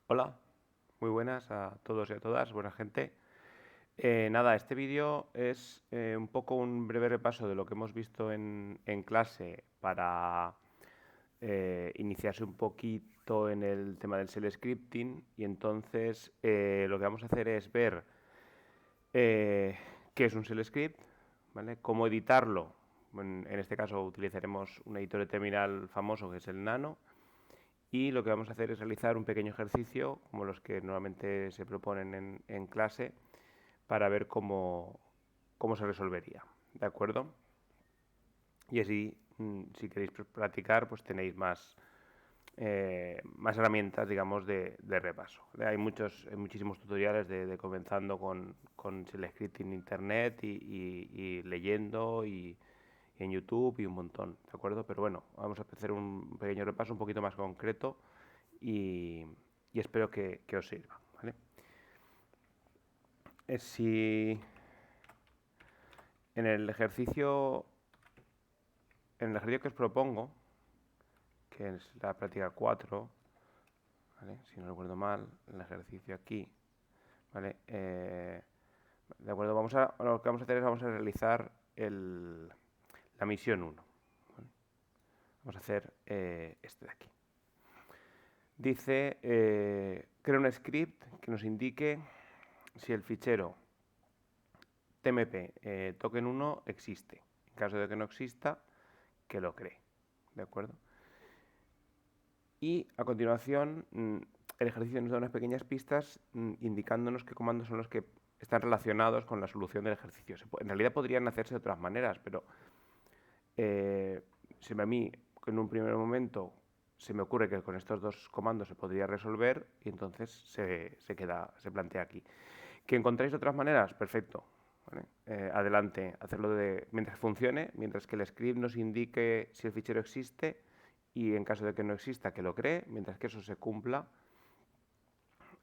Hola, muy buenas a todos y a todas, buena gente. Este vídeo es un poco un breve repaso de lo que hemos visto en clase para iniciarse un poquito en el tema del shell scripting y entonces lo que vamos a hacer es ver qué es un shell script, ¿vale? Cómo editarlo. En este caso utilizaremos un editor de terminal famoso que es el Nano. Y lo que vamos a hacer es realizar un pequeño ejercicio, como los que normalmente se proponen en clase, para ver cómo se resolvería. ¿De acuerdo? Y así, si queréis practicar, pues tenéis más herramientas, digamos, de repaso. Hay muchísimos tutoriales de comenzando con Shell Script en internet y leyendo y en YouTube y un montón, ¿de acuerdo? Pero bueno, vamos a hacer un pequeño repaso un poquito más concreto y, y espero que os sirva, ¿vale? Si en el ejercicio, en el ejercicio que os propongo, que es la práctica 4, ¿vale? Si no recuerdo mal, el ejercicio aquí, ¿vale? De acuerdo, lo que vamos a hacer es vamos a realizar la misión 1. ¿Vale? Vamos a hacer este de aquí. Dice, crea un script que nos indique si el fichero TMP token 1 existe. En caso de que no exista, que lo cree. ¿De acuerdo? Y a continuación, el ejercicio nos da unas pequeñas pistas indicándonos qué comandos son los que están relacionados con la solución del ejercicio. En realidad podrían hacerse de otras maneras, pero a mí, en un primer momento, se me ocurre que con estos dos comandos se podría resolver y entonces se plantea aquí. ¿Que encontráis otras maneras? Perfecto. ¿Vale? Adelante, hacerlo mientras funcione, mientras que el script nos indique si el fichero existe y en caso de que no exista, que lo cree, mientras que eso se cumpla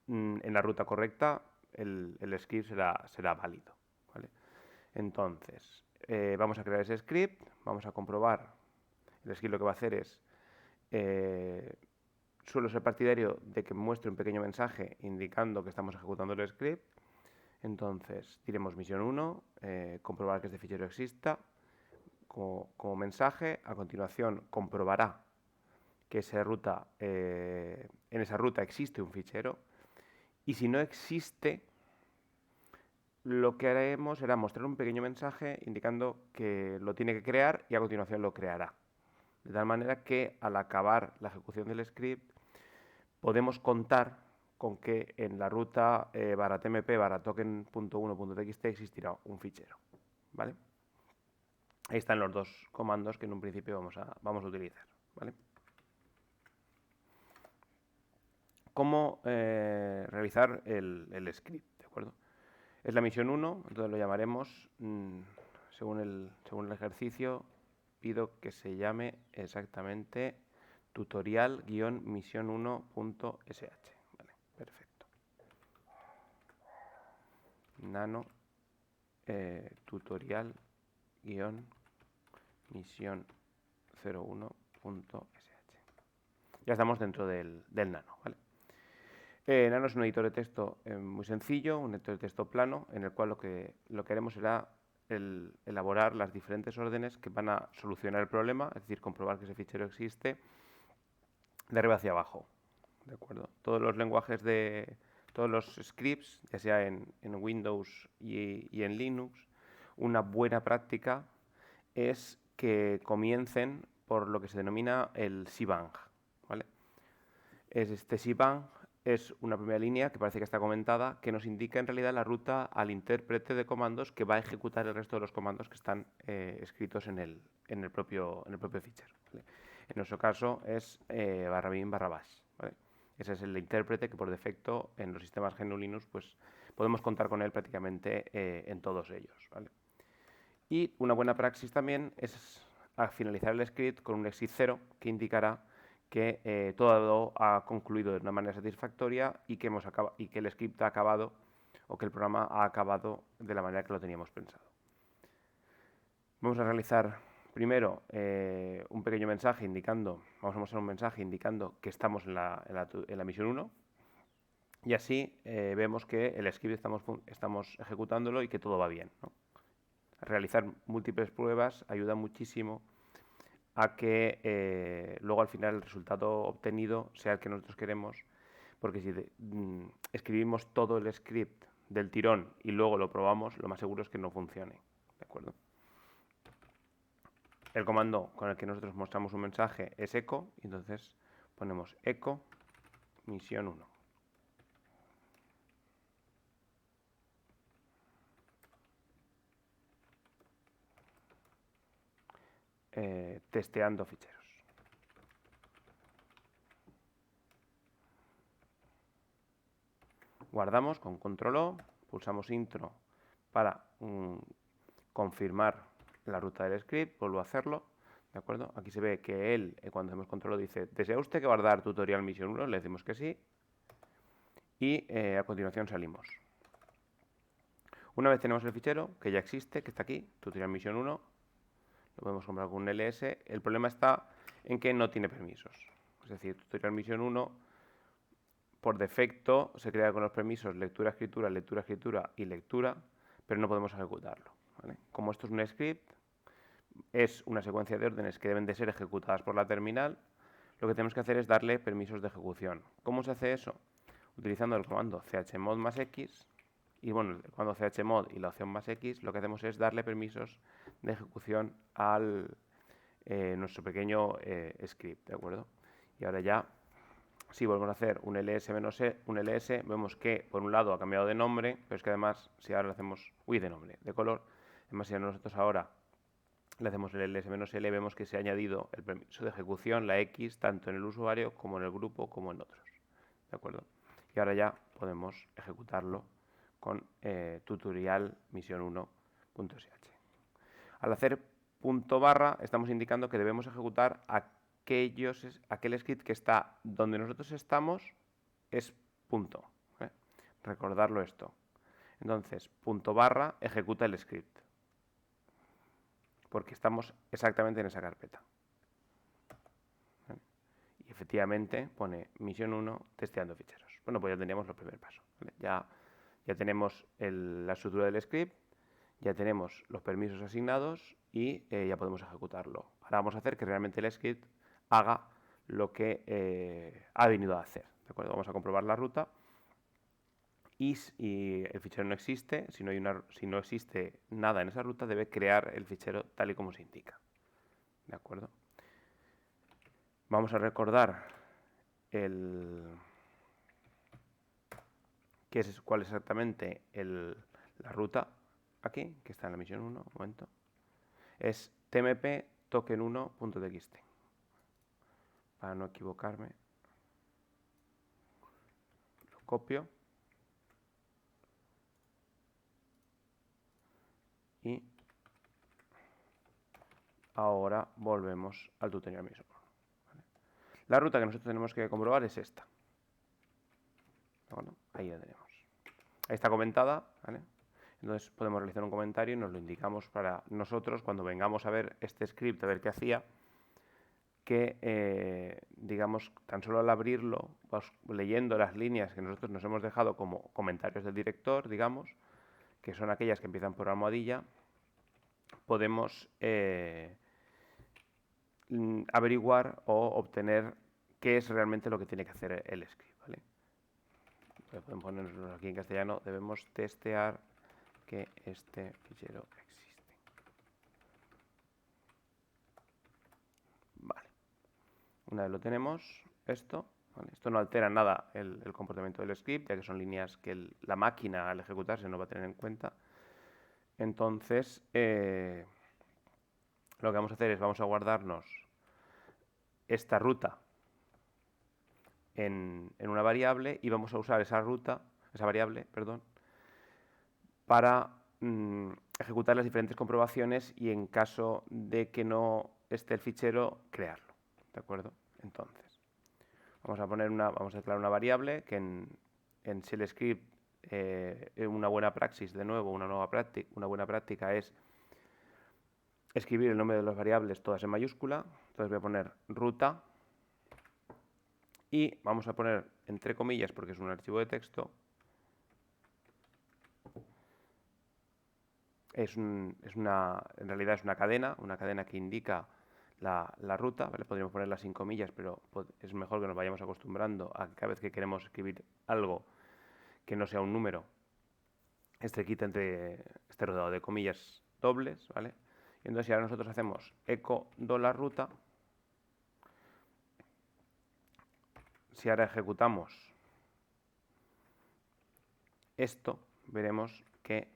en la ruta correcta, el script será válido. ¿Vale? Entonces, vamos a crear ese script, vamos a comprobar. El script lo que va a hacer es, suelo ser partidario de que muestre un pequeño mensaje indicando que estamos ejecutando el script. Entonces, diremos misión 1, comprobar que este fichero exista como mensaje. A continuación, comprobará que en esa ruta existe un fichero. Y si no existe, lo que haremos será mostrar un pequeño mensaje indicando que lo tiene que crear y a continuación lo creará. De tal manera que al acabar la ejecución del script podemos contar con que en la ruta barra tmp barra token.1.txt existirá un fichero. ¿Vale? Ahí están los dos comandos que en un principio vamos a utilizar. ¿Vale? ¿Cómo realizar el script? ¿De acuerdo? Es la misión 1, entonces lo llamaremos, según el ejercicio, pido que se llame exactamente tutorial-misión1.sh. Vale, perfecto. Nano tutorial-misión01.sh. Ya estamos dentro del nano, ¿vale? Nano es un editor de texto muy sencillo, un editor de texto plano, en el cual lo que haremos será elaborar las diferentes órdenes que van a solucionar el problema, es decir, comprobar que ese fichero existe de arriba hacia abajo. ¿De acuerdo? Todos los scripts, ya sea en Windows y en Linux, una buena práctica es que comiencen por lo que se denomina el shebang, ¿vale? Este shebang es una primera línea que parece que está comentada, que nos indica en realidad la ruta al intérprete de comandos que va a ejecutar el resto de los comandos que están escritos en el propio fichero. ¿Vale? En nuestro caso es barra bin barra bash. ¿Vale? Ese es el intérprete que por defecto en los sistemas GNU Linux pues, podemos contar con él prácticamente en todos ellos. ¿Vale? Y una buena praxis también es a finalizar el script con un exit 0 que indicará que todo ha concluido de una manera satisfactoria y que el script ha acabado o que el programa ha acabado de la manera que lo teníamos pensado. Vamos a realizar primero un pequeño mensaje vamos a mostrar un mensaje indicando que estamos en la misión 1. Y así vemos que el script estamos ejecutándolo y que todo va bien, ¿no? Realizar múltiples pruebas ayuda muchísimo a que luego al final el resultado obtenido sea el que nosotros queremos, porque si escribimos todo el script del tirón y luego lo probamos, lo más seguro es que no funcione, ¿de acuerdo? El comando con el que nosotros mostramos un mensaje es echo, y entonces ponemos echo misión 1. Testeando ficheros. Guardamos con control O, pulsamos intro para confirmar la ruta del script, vuelvo a hacerlo, ¿de acuerdo? Aquí se ve que él, cuando hacemos control O, dice, ¿desea usted que guardar tutorial misión 1? Le decimos que sí, y a continuación salimos. Una vez tenemos el fichero, que ya existe, que está aquí, tutorial misión 1, lo podemos comprar con un ls, el problema está en que no tiene permisos. Es decir, tutorial misión 1 por defecto se crea con los permisos lectura, escritura y lectura, pero no podemos ejecutarlo, ¿vale? Como esto es un script, es una secuencia de órdenes que deben de ser ejecutadas por la terminal, lo que tenemos que hacer es darle permisos de ejecución. ¿Cómo se hace eso? Utilizando el comando chmod más x, y bueno, cuando chmod y la opción más x, lo que hacemos es darle permisos de ejecución al nuestro pequeño script, ¿de acuerdo? Y ahora ya, si volvemos a hacer un ls, vemos que por un lado ha cambiado de nombre, pero es que además, si ahora le hacemos, de nombre, de color, además si nosotros ahora le hacemos el ls-l, vemos que se ha añadido el permiso de ejecución, la x, tanto en el usuario como en el grupo como en otros, ¿de acuerdo? Y ahora ya podemos ejecutarlo con tutorial misión1.sh. Al hacer punto barra estamos indicando que debemos ejecutar aquel script que está donde nosotros estamos, es punto. Recordarlo esto. Entonces, punto barra ejecuta el script, porque estamos exactamente en esa carpeta. Y efectivamente pone misión 1 testeando ficheros. Bueno, pues ya teníamos el primer paso, ¿vale? Ya tenemos la estructura del script, ya tenemos los permisos asignados y ya podemos ejecutarlo. Ahora vamos a hacer que realmente el script haga lo que ha venido a hacer, ¿de acuerdo? Vamos a comprobar la ruta y el fichero no existe. Si no existe nada en esa ruta, debe crear el fichero tal y como se indica, ¿de acuerdo? Vamos a recordar cuál es exactamente la ruta aquí, que está en la misión 1, un momento. Es tmp token1.txt. Para no equivocarme, lo copio y ahora volvemos al tutorial mismo. ¿Vale? La ruta que nosotros tenemos que comprobar es esta. Bueno, ahí la tenemos. Ahí está comentada, ¿vale? Entonces podemos realizar un comentario y nos lo indicamos para nosotros cuando vengamos a ver este script, a ver qué hacía, que, digamos, tan solo al abrirlo, pues, leyendo las líneas que nosotros nos hemos dejado como comentarios del director, digamos, que son aquellas que empiezan por almohadilla, podemos averiguar o obtener qué es realmente lo que tiene que hacer el script, ¿vale? Pueden ponernos aquí en castellano, debemos testear que este fichero existe. Vale. Una vez lo tenemos, esto, ¿vale? Esto no altera nada el comportamiento del script, ya que son líneas que la máquina al ejecutarse no va a tener en cuenta. Entonces, lo que vamos a hacer es vamos a guardarnos esta ruta en una variable y vamos a usar esa variable, para ejecutar las diferentes comprobaciones y en caso de que no esté el fichero, crearlo, ¿de acuerdo? Entonces, vamos a declarar una variable que en shell script una buena praxis, de nuevo, una buena práctica es escribir el nombre de las variables todas en mayúscula. Entonces voy a poner ruta y vamos a poner entre comillas porque es un archivo de texto, en realidad es una cadena que indica la ruta, ¿vale? Podríamos ponerla sin comillas, pero es mejor que nos vayamos acostumbrando a que cada vez que queremos escribir algo que no sea un número, esté rodeado de comillas dobles, ¿vale? Y entonces si ahora nosotros hacemos echo $ruta, si ahora ejecutamos esto, veremos que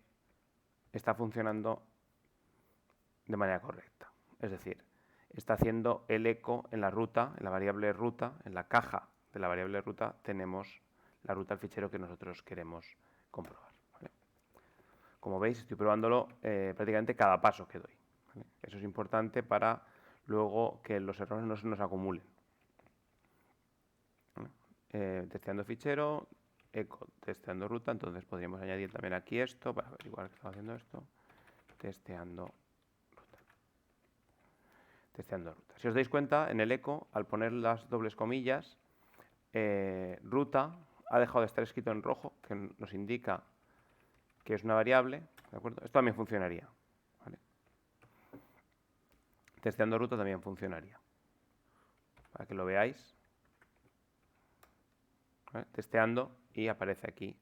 está funcionando de manera correcta. Es decir, está haciendo el eco en la ruta, en la variable ruta, en la caja de la variable ruta tenemos la ruta al fichero que nosotros queremos comprobar, ¿vale? Como veis, estoy probándolo prácticamente cada paso que doy, ¿vale? Eso es importante para luego que los errores no se nos acumulen, ¿vale? Testeando fichero, eco testeando ruta, entonces podríamos añadir también aquí esto para averiguar que estamos haciendo esto, testeando ruta. Si os dais cuenta, en el eco, al poner las dobles comillas, ruta ha dejado de estar escrito en rojo, que nos indica que es una variable, ¿de acuerdo? Esto también funcionaría, ¿vale? Testeando ruta también funcionaría, para que lo veáis, ¿vale? Testeando y aparece aquí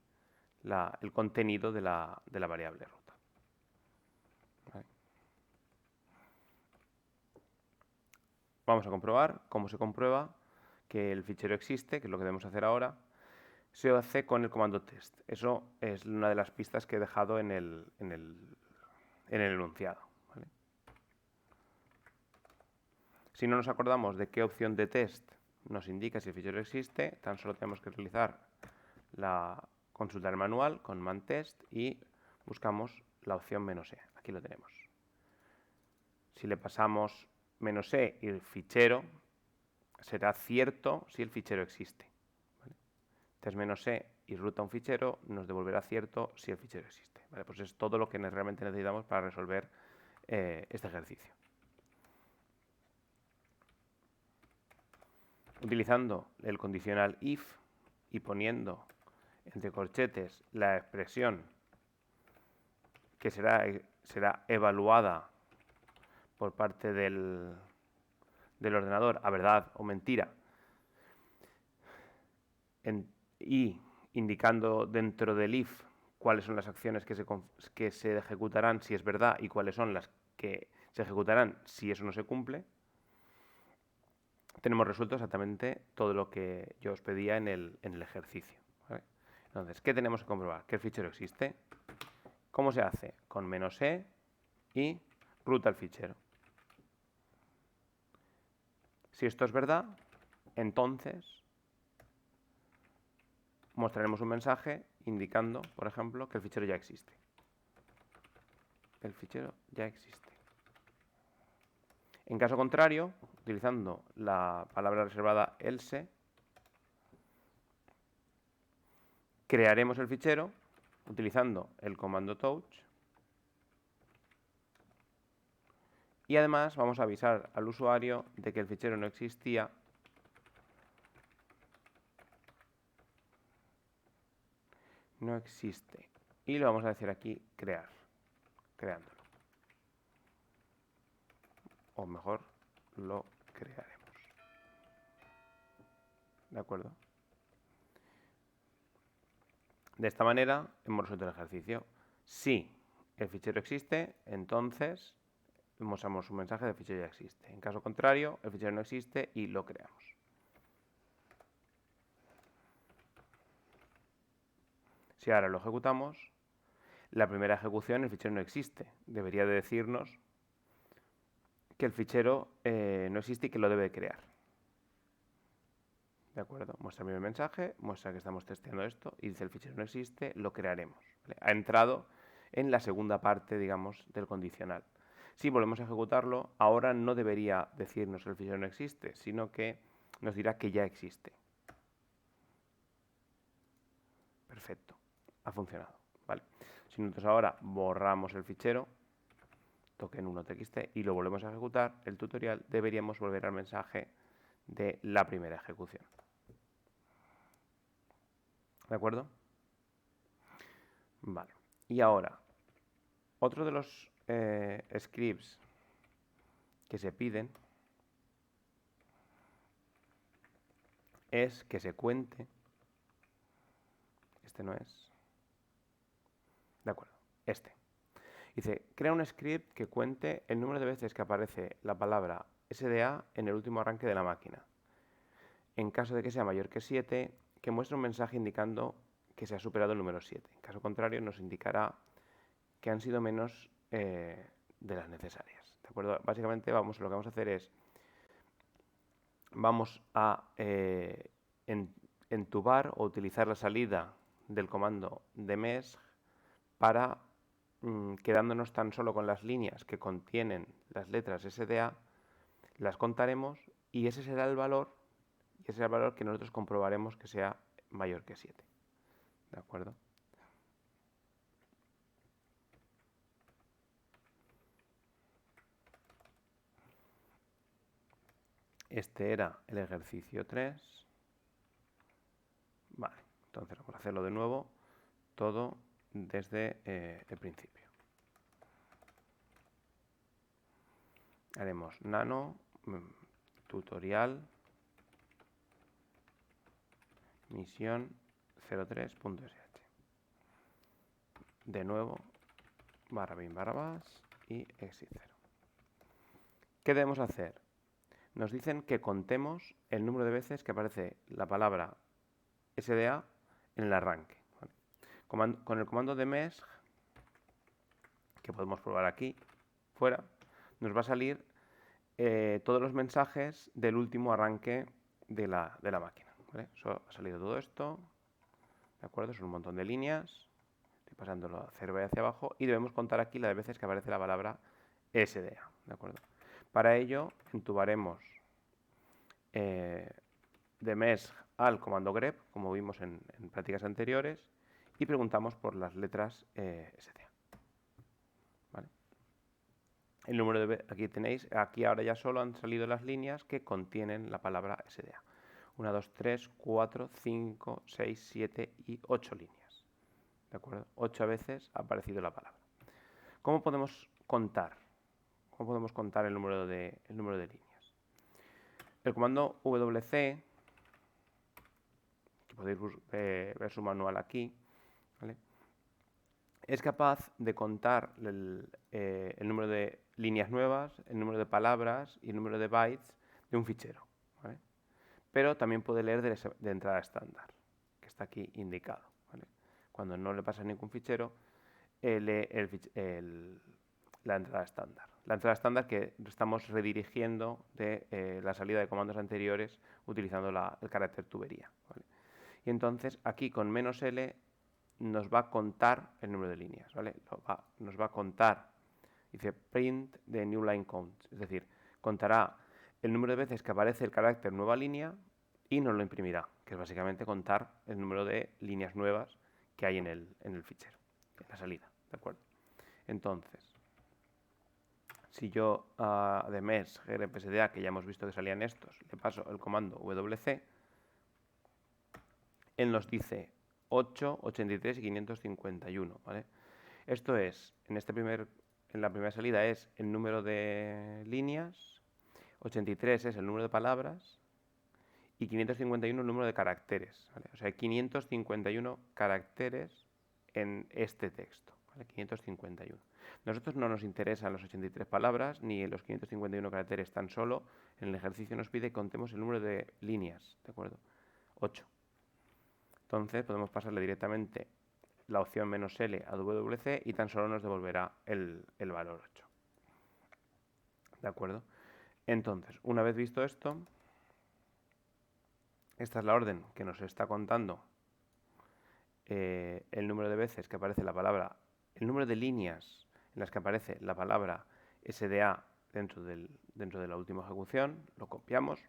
el contenido de la variable ruta, ¿vale? Vamos a comprobar cómo se comprueba que el fichero existe, que es lo que debemos hacer ahora. Se hace con el comando test. Eso es una de las pistas que he dejado en el enunciado, ¿vale? Si no nos acordamos de qué opción de test nos indica si el fichero existe, tan solo tenemos que realizar consultar el manual con man-test y buscamos la opción "-e". Aquí lo tenemos. Si le pasamos "-e" y el fichero, será cierto si el fichero existe, ¿vale? Test "-e" y ruta un fichero nos devolverá cierto si el fichero existe, ¿vale? Pues es todo lo que realmente necesitamos para resolver este ejercicio. Utilizando el condicional if y poniendo entre corchetes la expresión que será evaluada por parte del ordenador a verdad o mentira, y indicando dentro del if cuáles son las acciones que se ejecutarán si es verdad y cuáles son las que se ejecutarán si eso no se cumple, tenemos resuelto exactamente todo lo que yo os pedía en el ejercicio, ¿vale? Entonces, ¿qué tenemos que comprobar? Que el fichero existe. ¿Cómo se hace? Con "-e" y ruta al fichero. Si esto es verdad, entonces mostraremos un mensaje indicando, por ejemplo, que el fichero ya existe. El fichero ya existe. En caso contrario, utilizando la palabra reservada else, crearemos el fichero utilizando el comando touch y además vamos a avisar al usuario de que el fichero no existía no existe y lo vamos a decir aquí creándolo, o mejor lo crearemos, ¿de acuerdo? De esta manera hemos resuelto el ejercicio. Si el fichero existe, entonces mostramos un mensaje de fichero ya existe. En caso contrario, el fichero no existe y lo creamos. Si ahora lo ejecutamos, la primera ejecución el fichero no existe. Debería de decirnos que el fichero no existe y que lo debe crear. ¿De acuerdo? Muestra el primer mensaje, muestra que estamos testeando esto y dice el fichero no existe, lo crearemos, ¿vale? Ha entrado en la segunda parte, digamos, del condicional. Si volvemos a ejecutarlo, ahora no debería decirnos que el fichero no existe, sino que nos dirá que ya existe. Perfecto, ha funcionado, ¿vale? Si nosotros ahora borramos el fichero, token1.txt y lo volvemos a ejecutar, el tutorial, deberíamos volver al mensaje de la primera ejecución. ¿De acuerdo? Vale. Y ahora, otro de los scripts que se piden es que se cuente. Este no es. De acuerdo, este. Dice, crea un script que cuente el número de veces que aparece la palabra SDA en el último arranque de la máquina. En caso de que sea mayor que 7, que muestre un mensaje indicando que se ha superado el número 7. En caso contrario, nos indicará que han sido menos de las necesarias. ¿De acuerdo? Básicamente lo que vamos a hacer es, vamos a entubar o utilizar la salida del comando de mesh para, quedándonos tan solo con las líneas que contienen las letras SDA, las contaremos y ese será el valor, que nosotros comprobaremos que sea mayor que 7. ¿De acuerdo? Este era el ejercicio 3. Vale, entonces vamos a hacerlo de nuevo, todo desde el principio. Haremos nano, tutorial, misión 03.sh. De nuevo, /bin /bash y exit 0. ¿Qué debemos hacer? Nos dicen que contemos el número de veces que aparece la palabra SDA en el arranque. ¿Vale? Con el comando de mesh, que podemos probar aquí, fuera, nos va a salir todos los mensajes del último arranque de la máquina. ¿Vale? Eso ha salido todo esto, ¿de acuerdo? Son un montón de líneas, estoy pasándolo a 0 y hacia abajo, y debemos contar aquí las veces que aparece la palabra SDA, ¿de acuerdo? Para ello, entubaremos de mesh al comando grep, como vimos en prácticas anteriores, y preguntamos por las letras SDA. ¿Vale? El número de aquí tenéis, aquí ahora ya solo han salido las líneas que contienen la palabra SDA. 1, 2, 3, 4, 5, 6, 7 y 8 líneas. ¿De acuerdo? 8 veces ha aparecido la palabra. ¿Cómo podemos contar? ¿Cómo podemos contar el número de líneas? El comando wc, que podéis ver su manual aquí, ¿vale? Es capaz de contar el número de líneas nuevas, el número de palabras y el número de bytes de un fichero, ¿vale? Pero también puede leer de entrada estándar, que está aquí indicado, ¿vale? Cuando no le pasa ningún fichero, lee la entrada estándar. La entrada estándar que estamos redirigiendo de la salida de comandos anteriores utilizando el carácter tubería, ¿vale? Y entonces aquí con "-l" nos va a contar el número de líneas, ¿vale? Nos va a contar, dice print de new line count, es decir, contará el número de veces que aparece el carácter nueva línea y nos lo imprimirá, que es básicamente contar el número de líneas nuevas que hay en el fichero, en la salida, ¿de acuerdo? Entonces, si yo de mesh grep_sda, que ya hemos visto que salían estos, le paso el comando wc, él nos dice 8, 83 y 551, ¿vale? Esto es, en la primera salida es el número de líneas, 83 es el número de palabras y 551 el número de caracteres, ¿vale? O sea, hay 551 caracteres en este texto, ¿vale? 551. Nosotros no nos interesan los 83 palabras ni los 551 caracteres, tan solo en el ejercicio nos pide que contemos el número de líneas, ¿de acuerdo? 8. Entonces podemos pasarle directamente la opción "-l" a wc y tan solo nos devolverá el valor 8. ¿De acuerdo? Entonces, una vez visto esto, esta es la orden que nos está contando el número de veces que aparece la palabra, el número de líneas en las que aparece la palabra SDA dentro de la última ejecución. Lo copiamos.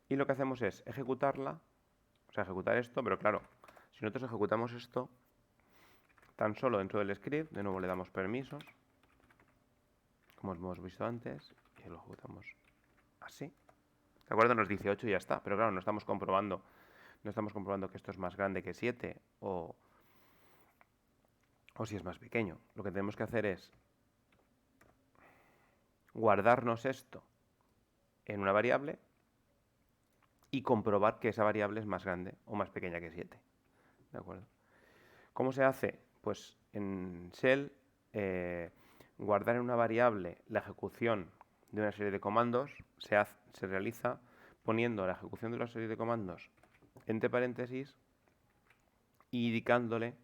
Y lo que hacemos es ejecutarla, o sea, ejecutar esto, pero claro, si nosotros ejecutamos esto tan solo dentro del script, de nuevo le damos permisos, como hemos visto antes, y lo ejecutamos así. ¿De acuerdo? Nos dice 8 y ya está. Pero claro, no estamos comprobando que esto es más grande que 7 o si es más pequeño. Lo que tenemos que hacer es guardarnos esto en una variable y comprobar que esa variable es más grande o más pequeña que 7. ¿De acuerdo? ¿Cómo se hace? Pues en Shell, guardar en una variable la ejecución de una serie de comandos se realiza poniendo la ejecución de una serie de comandos entre paréntesis y indicándole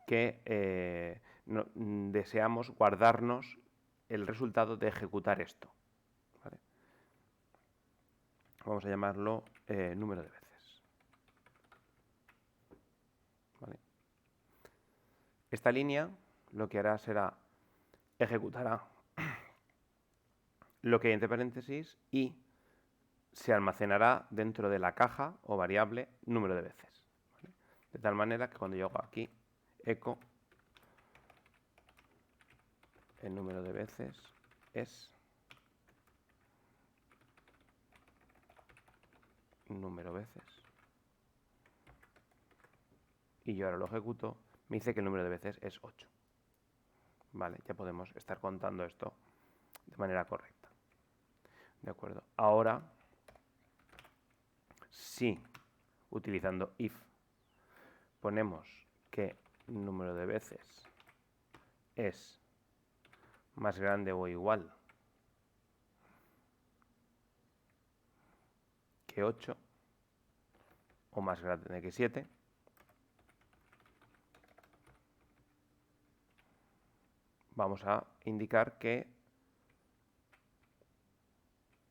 que deseamos guardarnos el resultado de ejecutar esto. ¿Vale? Vamos a llamarlo número de veces. ¿Vale? Esta línea lo que hará será ejecutará lo que hay entre paréntesis y se almacenará dentro de la caja o variable número de veces. ¿Vale? De tal manera que cuando yo hago aquí echo, el número de veces es número veces. Y yo ahora lo ejecuto, me dice que el número de veces es 8. Vale, ya podemos estar contando esto de manera correcta. ¿De acuerdo? Ahora, si utilizando if ponemos que el número de veces es más grande o igual que 8 o más grande que 7, vamos a indicar que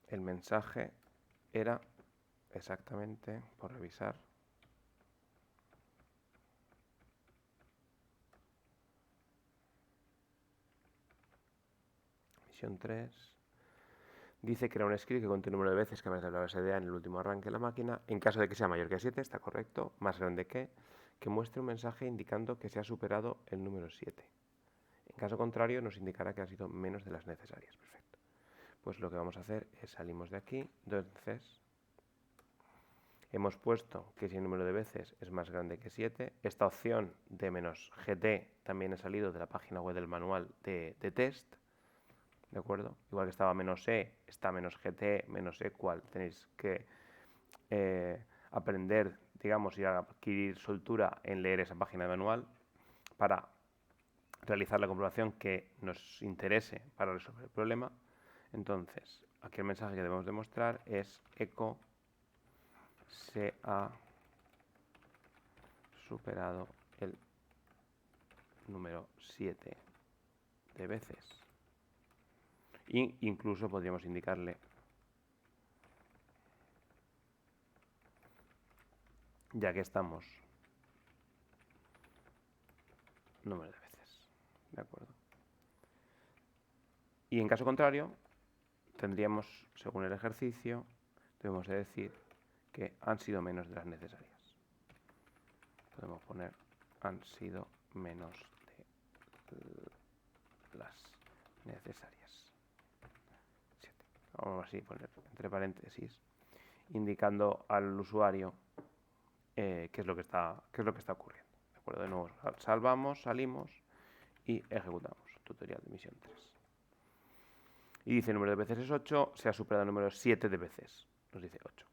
el mensaje era exactamente, por revisar, misión 3, dice crear un script que contiene el número de veces que aparece la base de A en el último arranque de la máquina. En caso de que sea mayor que 7, está correcto, más grande que muestre un mensaje indicando que se ha superado el número 7. En caso contrario, nos indicará que ha sido menos de las necesarias. Perfecto. Pues lo que vamos a hacer es salimos de aquí. Entonces, hemos puesto que si el número de veces es más grande que 7, esta opción de menos GT también ha salido de la página web del manual de test. ¿De acuerdo? Igual que estaba menos E, está menos GT, menos equal. Tenéis que aprender, digamos, y adquirir soltura en leer esa página de manual para realizar la comprobación que nos interese para resolver el problema. Entonces, aquí el mensaje que debemos demostrar es echo se ha superado el número 7 de veces. E incluso podríamos indicarle ya que estamos número de veces. ¿De acuerdo? Y en caso contrario, tendríamos, según el ejercicio, debemos de decir que han sido menos de las necesarias. Podemos poner han sido menos de las necesarias. 7. Vamos así poner entre paréntesis, indicando al usuario qué es lo que está ocurriendo. ¿De acuerdo? De nuevo, salvamos, salimos y ejecutamos. Tutorial de misión 3. Y dice el número de veces es 8, se ha superado el número 7 de veces. Nos dice 8.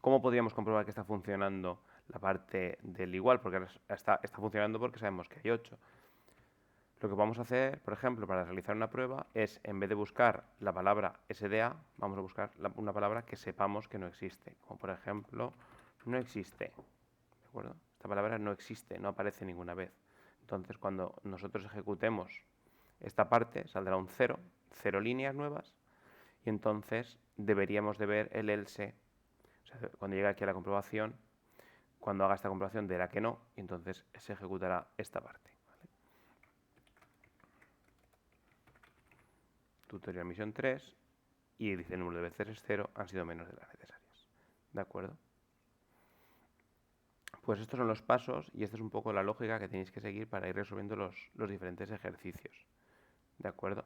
¿Cómo podríamos comprobar que está funcionando la parte del igual? Porque está funcionando porque sabemos que hay 8. Lo que vamos a hacer, por ejemplo, para realizar una prueba es, en vez de buscar la palabra SDA, vamos a buscar una palabra que sepamos que no existe. Como por ejemplo, no existe. ¿De acuerdo? Esta palabra no existe, no aparece ninguna vez. Entonces, cuando nosotros ejecutemos esta parte, saldrá un 0, 0 líneas nuevas, y entonces deberíamos de ver el else. O sea, cuando llegue aquí a la comprobación, cuando haga esta comprobación dirá que no, y entonces se ejecutará esta parte. ¿Vale? Tutorial misión 3, y dice el número de veces es 0, han sido menos de las necesarias. ¿De acuerdo? Pues estos son los pasos y esta es un poco la lógica que tenéis que seguir para ir resolviendo los diferentes ejercicios. ¿De acuerdo?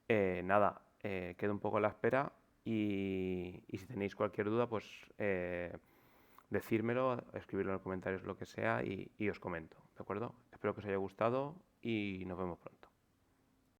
Nada, quedo un poco a la espera y si tenéis cualquier duda, pues decírmelo, escribirlo en los comentarios, lo que sea, y os comento, ¿de acuerdo? Espero que os haya gustado y nos vemos pronto.